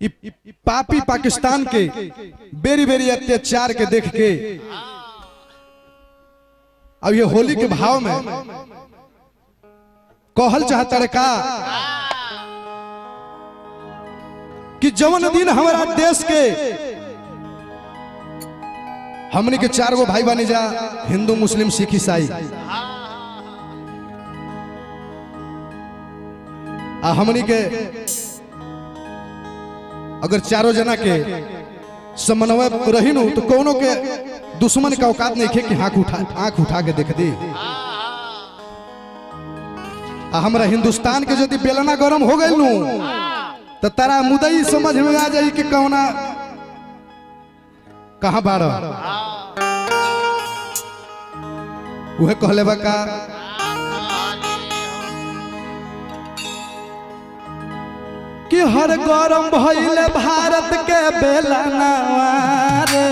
पापी पाकिस्तान के बेरी बेरी अत्याचार के देख के अब ये होली के भाव में कहल चाहता रे का कि जवन दिन हमारा देश के हमनी के 4 गो भाई बनी जा, हिंदू मुस्लिम सिख ईसाई, हमनी के अगर चारों जना के समन्वय रही नु तो कोनो के दुश्मन का औकात नहीं खे कि आंख उठा के देख दी। हमारा हिंदुस्तान के यदि बेलना गरम हो गई नु तो तारा मुदई समझ में आ जाई कि कौना कहां बाड़ उहे कहले बा का कि हर गरम भइले भारत के बेलना रे,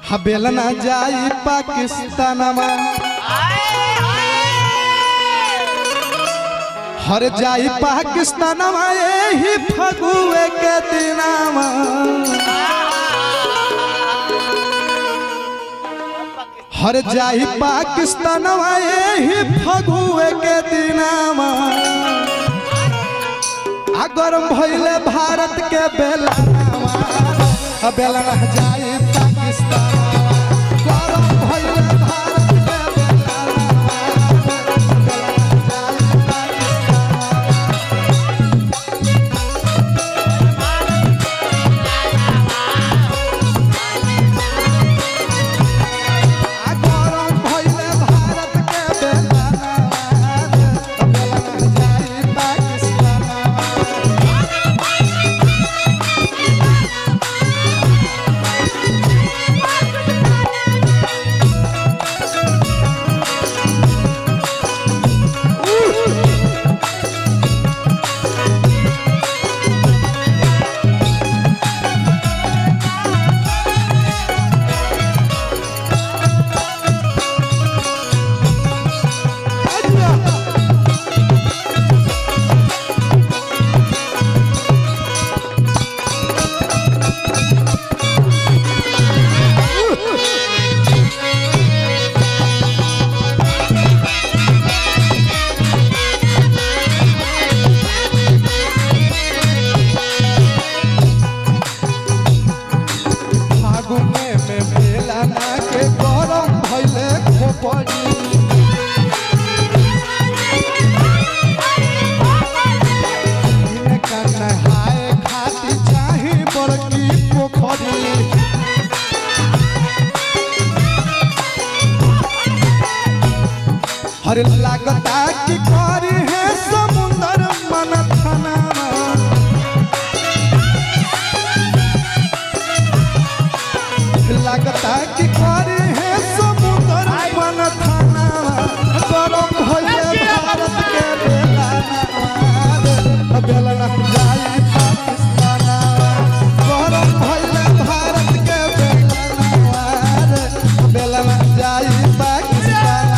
हा बेलना जाई पाकिस्तानमा, हर जाई पाकिस्तानमा यही फगुए के दिनामा, हर जाई पाकिस्तानमा यही फगुए के दिनामा, गरम भइले भारत के बेलना बेलना जाई पाकिस्तान, गरम भइले भारत के बेलना हर लागता कि करी है समुंदर मनथना, लागता कि करी है समुंदर मनथना, गरम भइले भारत के बेलना बेलना जाई पाकिस्तान, गरम भइले भारत के बेलना बेलना जाई पाकिस्तान।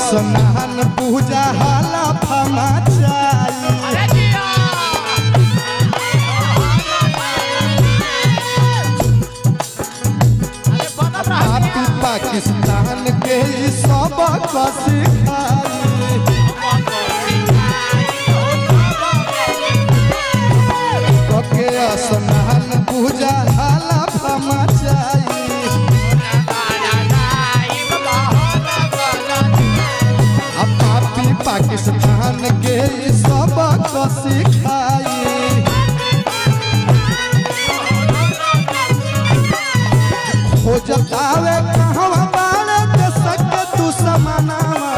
स्नान पूजा हाला फमा पाकिस्तान के सब सिखाई स्नान पूजा हाला फमा खोजतावे कहवा बाड़े देश के दुश्मनावा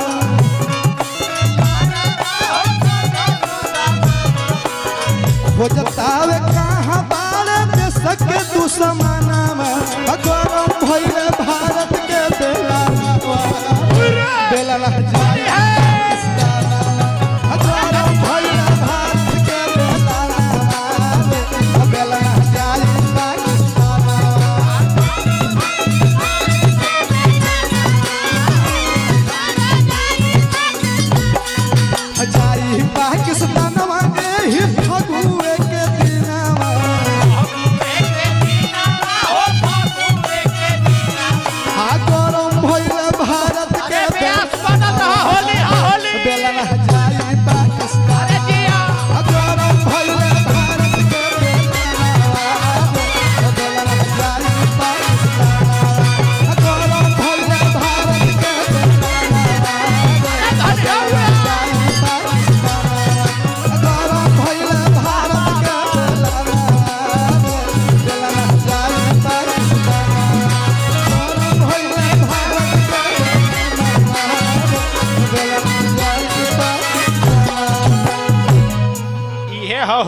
खोजतावे कहाँ बाड़े देश के दुश्मनावा गरम भइले भारत के बेलावा बेला जाई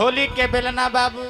होली के बेलना बाबू।